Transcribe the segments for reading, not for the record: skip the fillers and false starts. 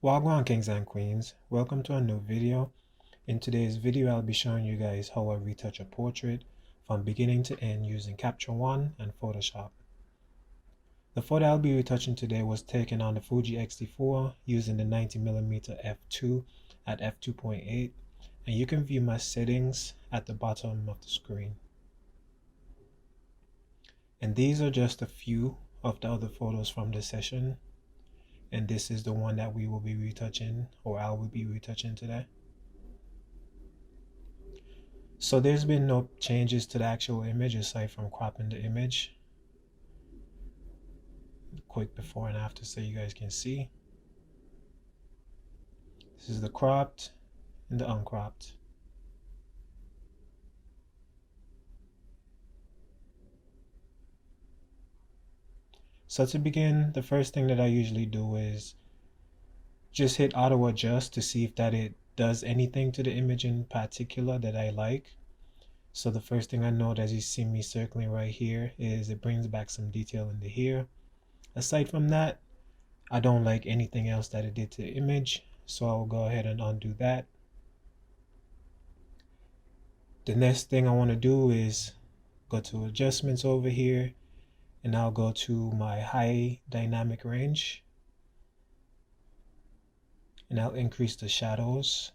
Wagwan kings and queens, welcome to a new video. In today's video I'll be showing you guys how I retouch a portrait from beginning to end using Capture One and Photoshop. The photo I'll be retouching today was taken on the Fuji XT4 using the 90mm f2 at f2.8, and you can view my settings at the bottom of the screen. And these are just a few of the other photos from this session. And this is the one that we will be retouching, or I will be retouching today. So there's been no changes to the actual image aside from cropping the image. Quick before and after so you guys can see. This is the cropped and the uncropped. So to begin, the first thing that I usually do is just hit auto adjust to see if it does anything to the image in particular that I like. So the first thing I note as you see me circling right here is it brings back some detail into here. Aside from that, I don't like anything else that it did to the image, so I'll go ahead and undo that. The next thing I want to do is go to adjustments over here, and I'll go to my high dynamic range, and I'll increase the shadows.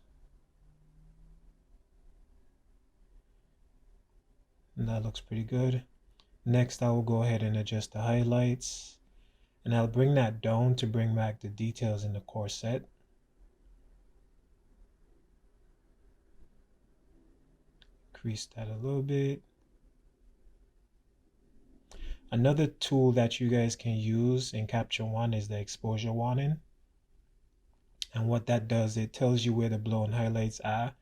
And that looks pretty good. Next, I will go ahead and adjust the highlights, and I'll bring that down to bring back the details in the corset. Increase that a little bit. Another tool that you guys can use in Capture One is the exposure warning. And what that does, it tells you where the blown highlights are.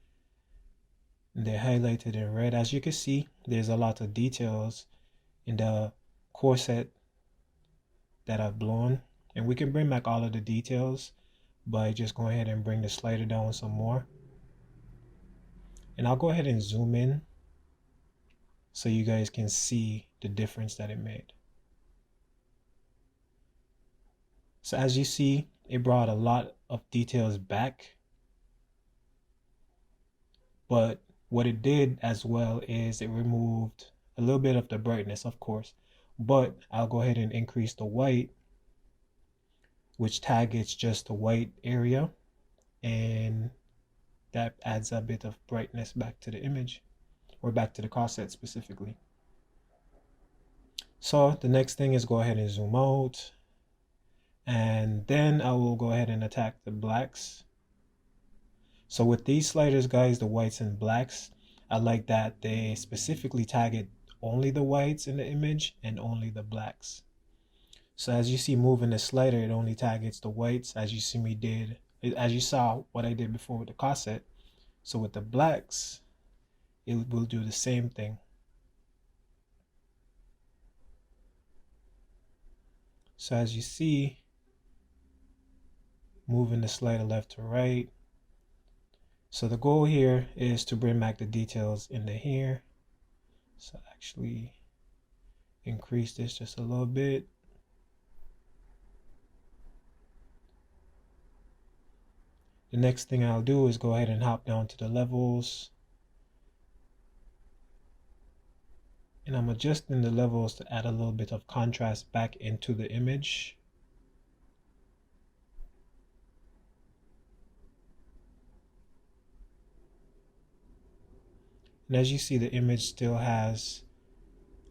And they're highlighted in red. As you can see, there's a lot of details in the corset that I've blown. And we can bring back all of the details by just going ahead and bring the slider down some more. And I'll go ahead and zoom in so you guys can see the difference that it made. So as you see, it brought a lot of details back, but what it did as well is it removed a little bit of the brightness, of course, but I'll go ahead and increase the white, which targets just the white area, and that adds a bit of brightness back to the image, or back to the corset specifically. So the next thing is go ahead and zoom out, and then I will go ahead and attack the blacks. So with these sliders, guys, the whites and blacks, I like that they specifically target only the whites in the image and only the blacks. So as you see moving the slider, it only targets the whites, as you saw what I did before with the corset. So with the blacks, it will do the same thing. So as you see, moving the slider left to right. So the goal here is to bring back the details into here. So actually increase this just a little bit. The next thing I'll do is go ahead and hop down to the levels. And I'm adjusting the levels to add a little bit of contrast back into the image. And as you see, the image still has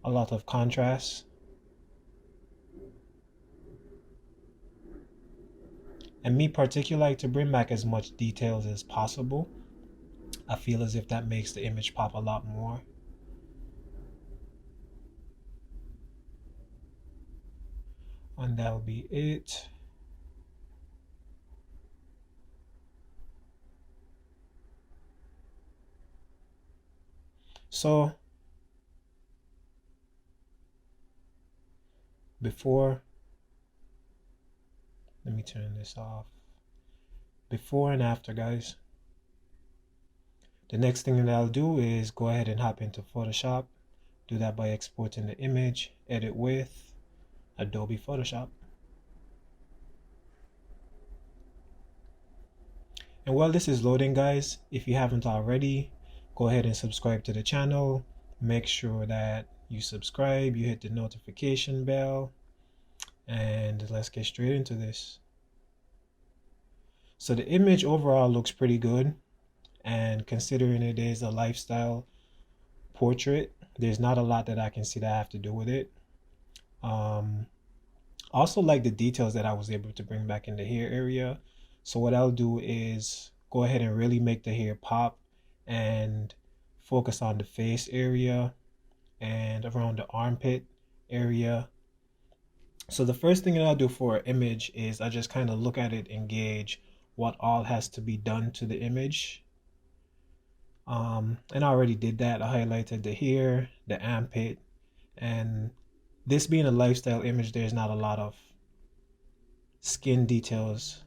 a lot of contrast. And me particularly like to bring back as much details as possible. I feel as if that makes the image pop a lot more. And that'll be it. So let me turn this off. Before and after, guys. The next thing that I'll do is go ahead and hop into Photoshop. Do that by exporting the image, edit with Adobe Photoshop. And while this is loading, guys, if you haven't already, go ahead and subscribe to the channel. Make sure that you subscribe, you hit the notification bell, and let's get straight into this. So the image overall looks pretty good, and considering it is a lifestyle portrait, there's not a lot that I can see that I have to do with it. Also like the details that I was able to bring back in the hair area. So what I'll do is go ahead and really make the hair pop and focus on the face area and around the armpit area. So the first thing that I'll do for an image is I just kind of look at it and gauge what all has to be done to the image. And I already did that. I highlighted the hair, the armpit, and this being a lifestyle image, there's not a lot of skin details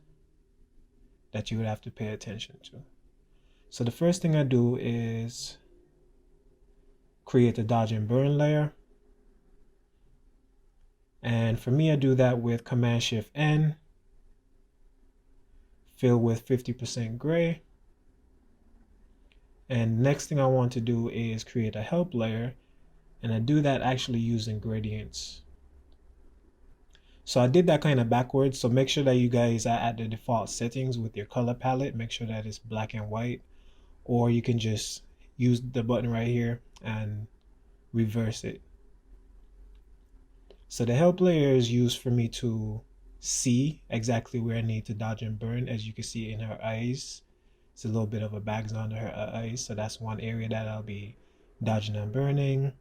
that you would have to pay attention to. So the first thing I do is create a dodge and burn layer. And for me, I do that with Command Shift N, fill with 50% gray. And next thing I want to do is create a help layer, and I do that actually using gradients. So I did that kind of backwards, so make sure that you guys are at the default settings with your color palette. Make sure that it's black and white, or you can just use the button right here and reverse it. So the help layer is used for me to see exactly where I need to dodge and burn. As you can see in her eyes, it's a little bit of a bags under her eyes, so that's one area that I'll be dodging and burning.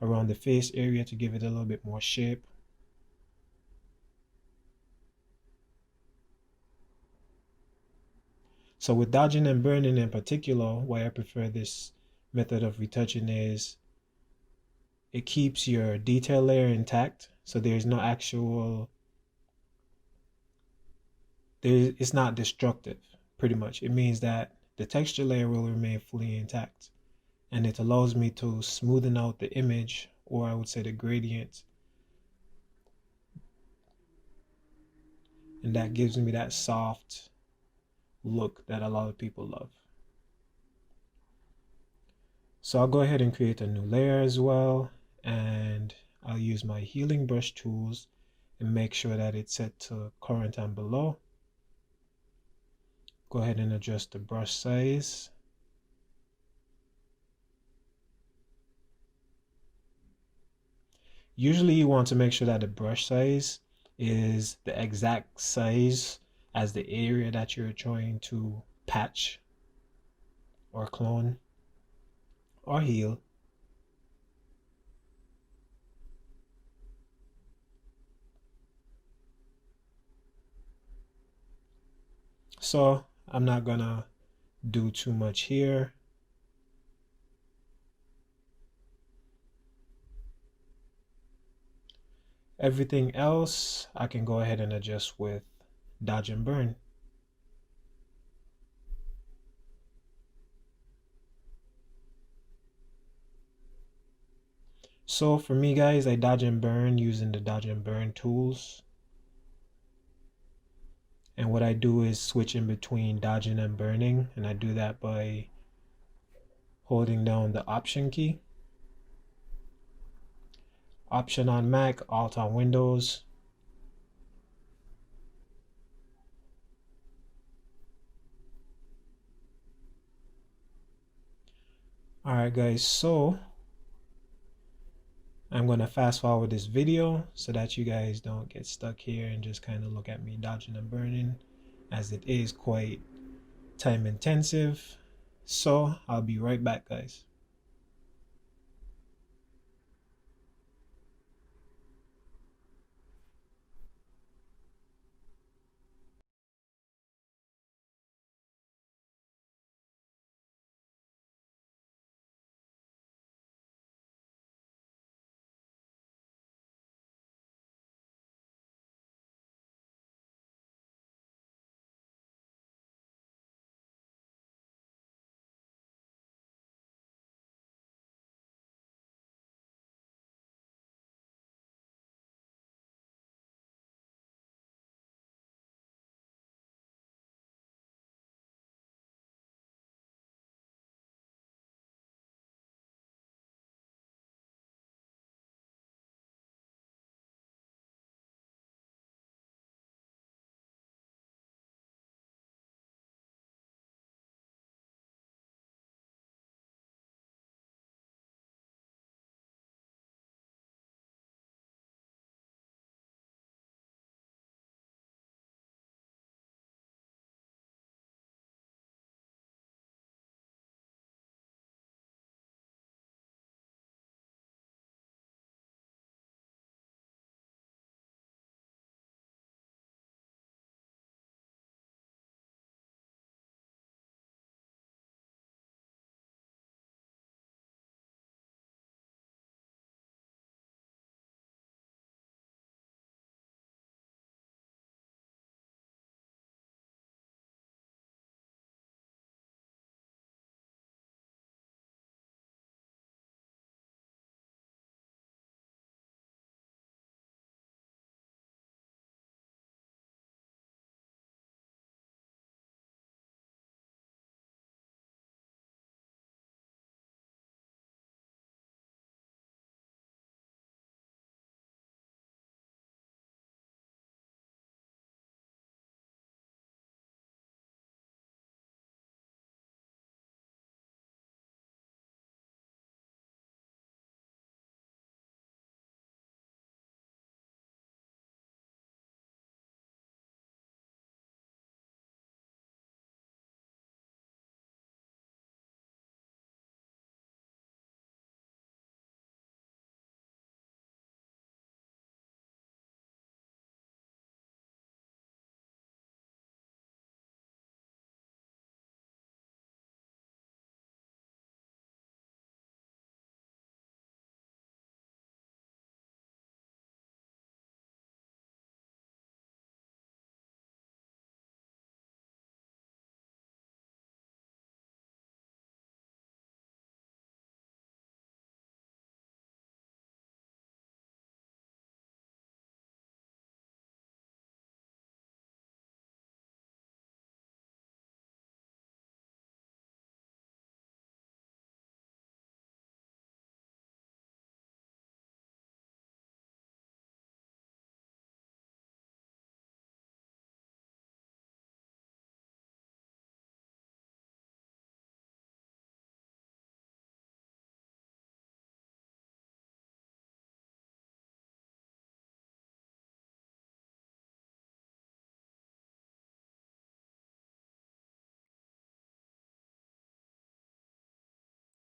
Around the face area to give it a little bit more shape. So with dodging and burning in particular, why I prefer this method of retouching is it keeps your detail layer intact. So there's no actual, it's not destructive, pretty much. It means that the texture layer will remain fully intact. And it allows me to smoothen out the image, or I would say the gradient. And that gives me that soft look that a lot of people love. So I'll go ahead and create a new layer as well, and I'll use my healing brush tools and make sure that it's set to current and below. Go ahead and adjust the brush size. Usually you want to make sure that the brush size is the exact size as the area that you're trying to patch or clone or heal. So I'm not gonna do too much here. Everything else I can go ahead and adjust with dodge and burn. So for me guys, I dodge and burn using the dodge and burn tools. And what I do is switch in between dodging and burning, and I do that by holding down the Option key. Option on Mac, Alt on Windows. Alright guys, so I'm going to fast forward this video so that you guys don't get stuck here and just kind of look at me dodging and burning, as it is quite time intensive. So I'll be right back guys.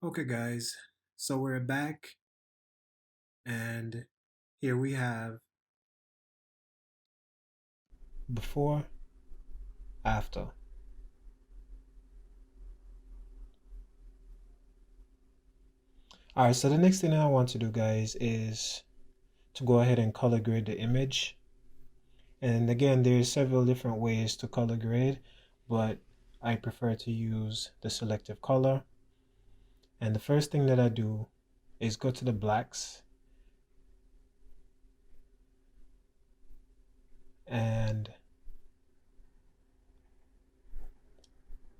Okay guys, so we're back and here we have before, after. Alright, so the next thing I want to do guys is to go ahead and color grade the image. And again, there's several different ways to color grade, but I prefer to use the selective color. And the first thing that I do is go to the blacks and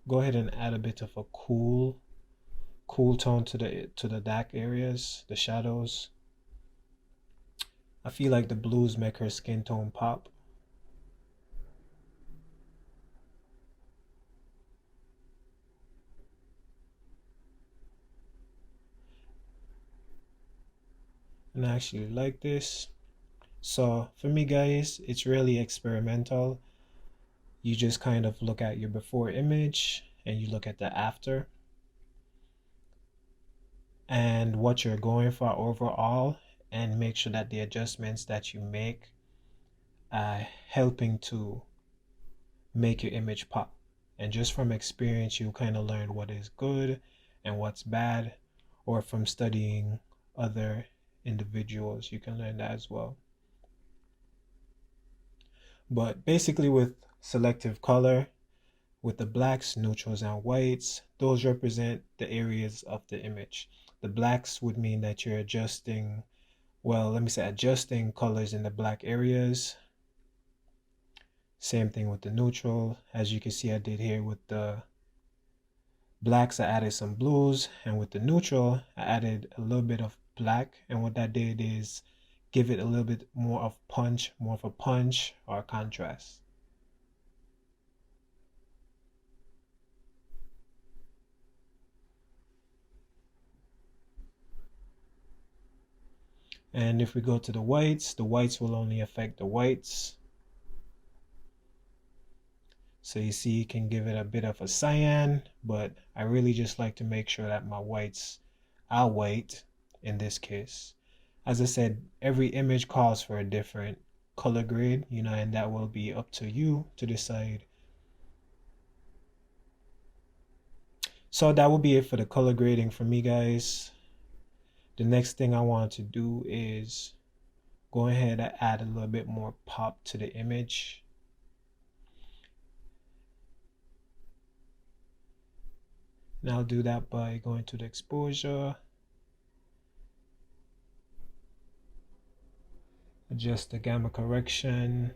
go ahead and add a bit of a cool tone to the dark areas, the shadows. I feel like the blues make her skin tone pop. And I actually like this. So for me guys, it's really experimental. You just kind of look at your before image and you look at the after and what you're going for overall, and make sure that the adjustments that you make are helping to make your image pop. And just from experience, you kind of learn what is good and what's bad, or from studying other individuals, you can learn that as well. But basically with selective color, with the blacks, neutrals, and whites, those represent the areas of the image. The blacks would mean that you're adjusting, well, let me say adjusting colors in the black areas. Same thing with the neutral. As you can see, I did here with the blacks, I added some blues, and with the neutral, I added a little bit of black. And what that did is give it a little bit more of punch, more of a punch or contrast. And if we go to the whites will only affect the whites. So you see, you can give it a bit of a cyan, but I really just like to make sure that my whites are white in this case. As I said, every image calls for a different color grade, and that will be up to you to decide. So that will be it for the color grading for me, guys. The next thing I want to do is go ahead and add a little bit more pop to the image. And I'll do that by going to the exposure, adjust the gamma correction,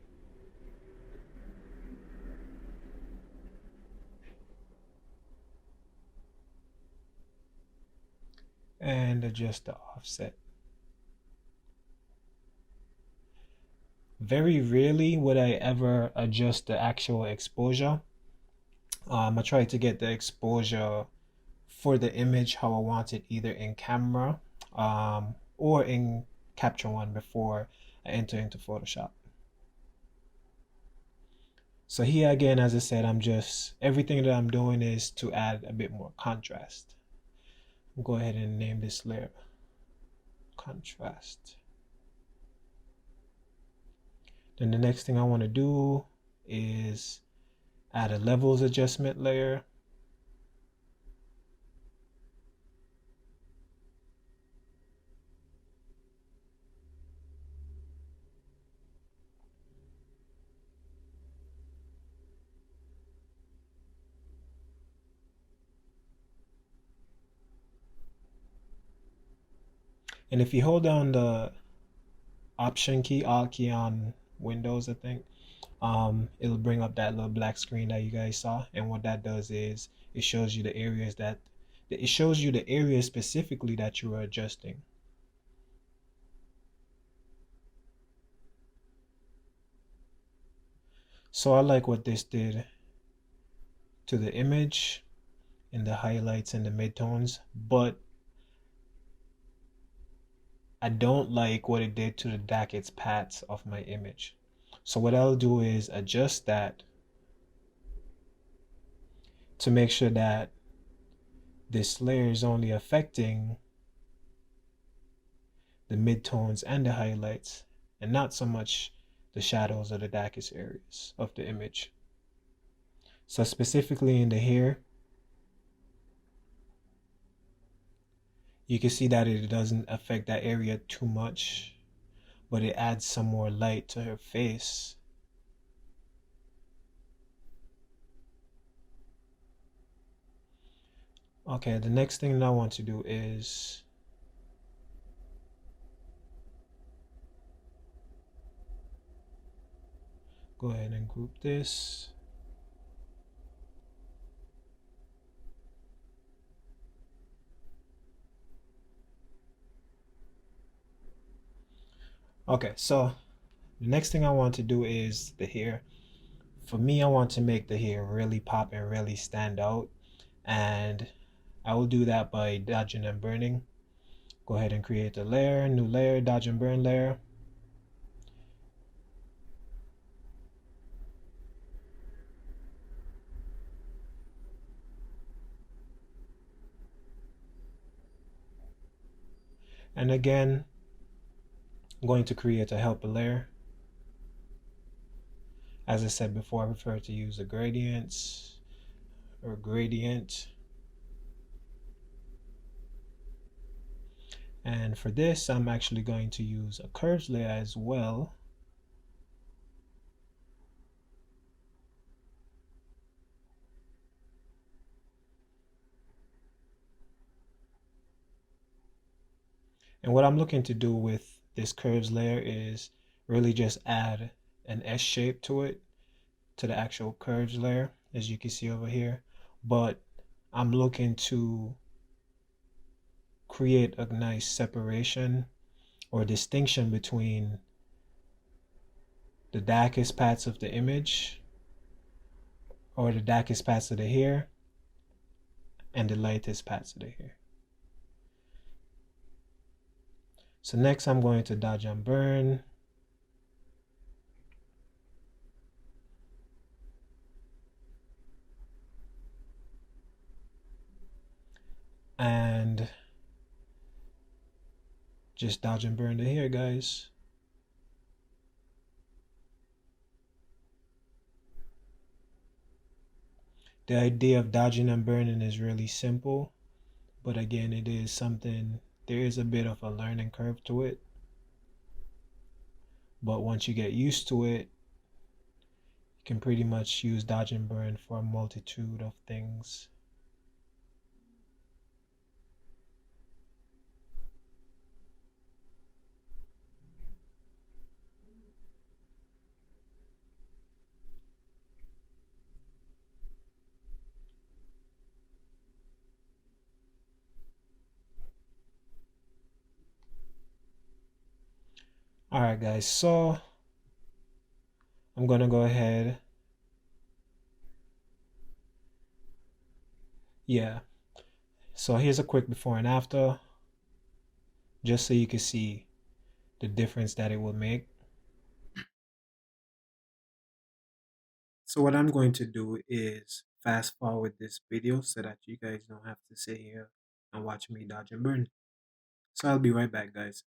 and adjust the offset. Very rarely would I ever adjust the actual exposure. I try to get the exposure for the image how I want it, either in camera or in Capture One before I enter into Photoshop. So here again, as I said, everything that I'm doing is to add a bit more contrast. I'll go ahead and name this layer contrast. Then the next thing I want to do is add a levels adjustment layer. And if you hold down the Option key, Alt key on Windows, I think, it'll bring up that little black screen that you guys saw. And what that does is it shows you the areas specifically that you are adjusting. So I like what this did to the image in the highlights and the midtones, but I don't like what it did to the darkest parts of my image. So what I'll do is adjust that to make sure that this layer is only affecting the midtones and the highlights, and not so much the shadows or the darkest areas of the image. So specifically in the hair, you can see that it doesn't affect that area too much, but it adds some more light to her face. Okay, the next thing that I want to do is go ahead and group this. Okay, so the next thing I want to do is the hair. For me, I want to make the hair really pop and really stand out, and I will do that by dodging and burning. Go ahead and create a layer, new layer, dodge and burn layer. And again, I'm going to create a helper layer. As I said before, I prefer to use a gradients or gradient. And for this, I'm actually going to use a curves layer as well. And what I'm looking to do with this curves layer is really just add an S shape to it, to the actual curves layer, as you can see over here. But I'm looking to create a nice separation or distinction between the darkest parts of the image or the darkest parts of the hair and the lightest parts of the hair. So next I'm going to dodge and burn. And just dodge and burn the hair, guys. The idea of dodging and burning is really simple, but again, it is something, there is a bit of a learning curve to it. But once you get used to it, you can pretty much use dodge and burn for a multitude of things. Alright guys, so I'm gonna go ahead. Yeah, so here's a quick before and after, just so you can see the difference that it will make. So what I'm going to do is fast forward this video so that you guys don't have to sit here and watch me dodge and burn. So I'll be right back, guys.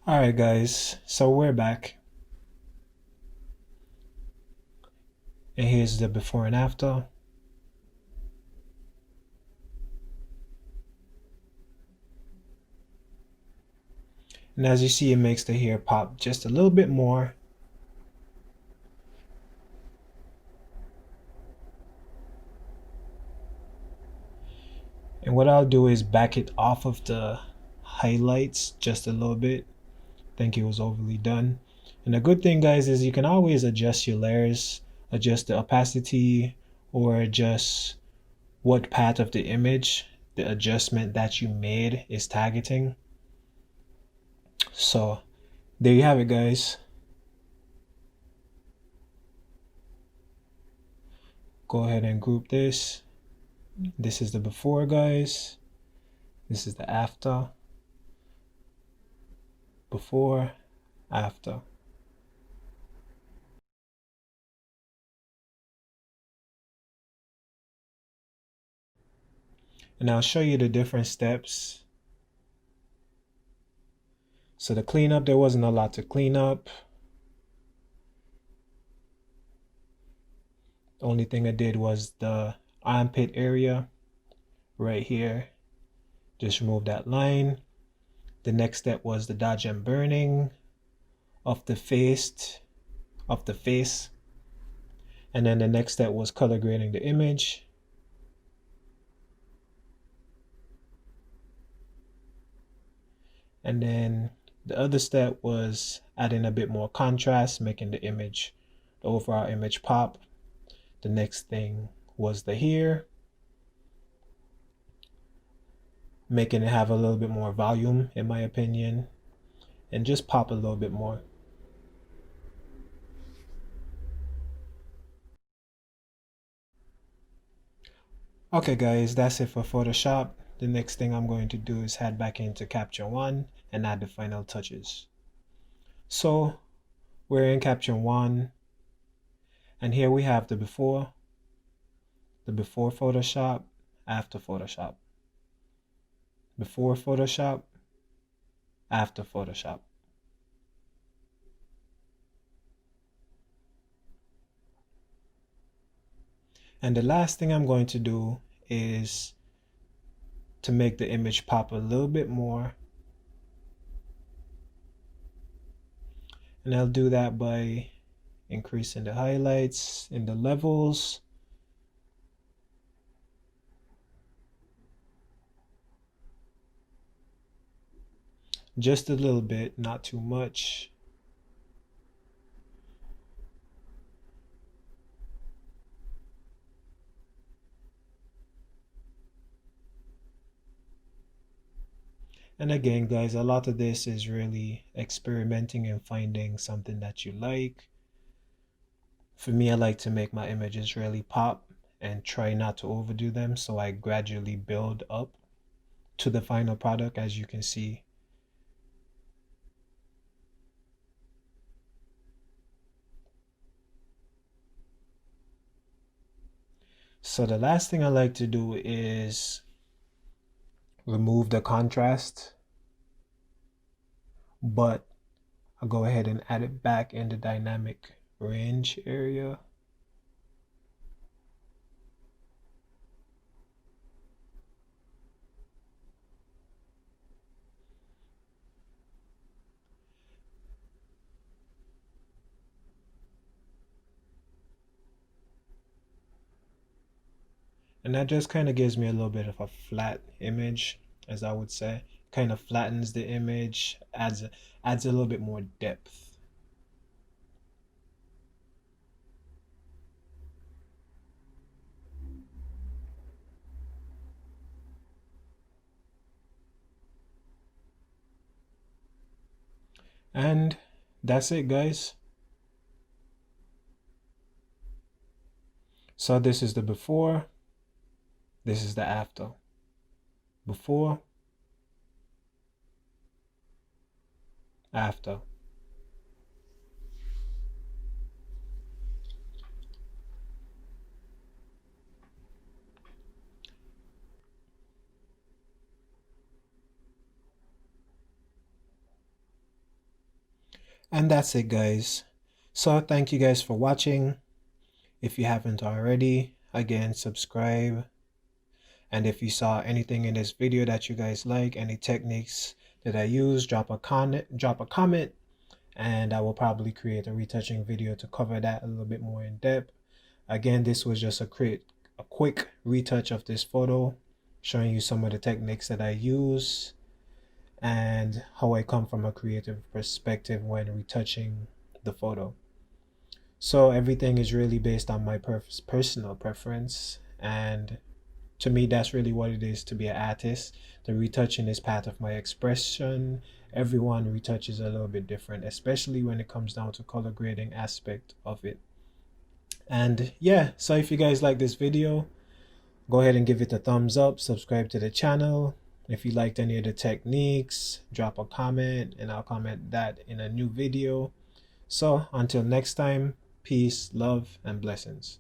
Alright guys, so we're back. And here's the before and after. And as you see, it makes the hair pop just a little bit more. And what I'll do is back it off of the highlights just a little bit. I think it was overly done. And the good thing, guys, is you can always adjust your layers, adjust the opacity, or adjust what part of the image the adjustment that you made is targeting. So there you have it, guys. Go ahead and group this. This is the before, guys. This is the after. Before, after. And I'll show you the different steps. So the cleanup, there wasn't a lot to clean up. The only thing I did was the armpit area right here. Just remove that line. The next step was the dodge and burning of the face. And then the next step was color grading the image. And then the other step was adding a bit more contrast, making the image, the overall image pop. The next thing was the hair, making it have a little bit more volume, in my opinion, and just pop a little bit more. Okay guys, that's it for Photoshop. The next thing I'm going to do is head back into Capture One and add the final touches. So we're in Capture One, and here we have the before Photoshop, after Photoshop, before Photoshop, after Photoshop. And the last thing I'm going to do is to make the image pop a little bit more. And I'll do that by increasing the highlights in the levels. Just a little bit, not too much. And again, guys, a lot of this is really experimenting and finding something that you like. For me, I like to make my images really pop and try not to overdo them, so I gradually build up to the final product, as you can see. So the last thing I like to do is remove the contrast, but I'll go ahead and add it back in the dynamic range area. And that just kind of gives me a little bit of a flat image, as I would say. Kind of flattens the image, adds a little bit more depth. And that's it, guys. So this is the before, this is the after. Before, after. And that's it, guys. So thank you guys for watching. If you haven't already, again, subscribe. And if you saw anything in this video that you guys like, any techniques that I use, drop a comment, and I will probably create a retouching video to cover that a little bit more in depth. Again, this was just a quick retouch of this photo, showing you some of the techniques that I use and how I come from a creative perspective when retouching the photo. So everything is really based on my personal preference, and to me, that's really what it is to be an artist. The retouching is part of my expression. Everyone retouches a little bit different, especially when it comes down to color grading aspect of it. And yeah, so if you guys like this video, go ahead and give it a thumbs up, subscribe to the channel. If you liked any of the techniques, drop a comment and I'll comment that in a new video. So until next time, peace, love, and blessings.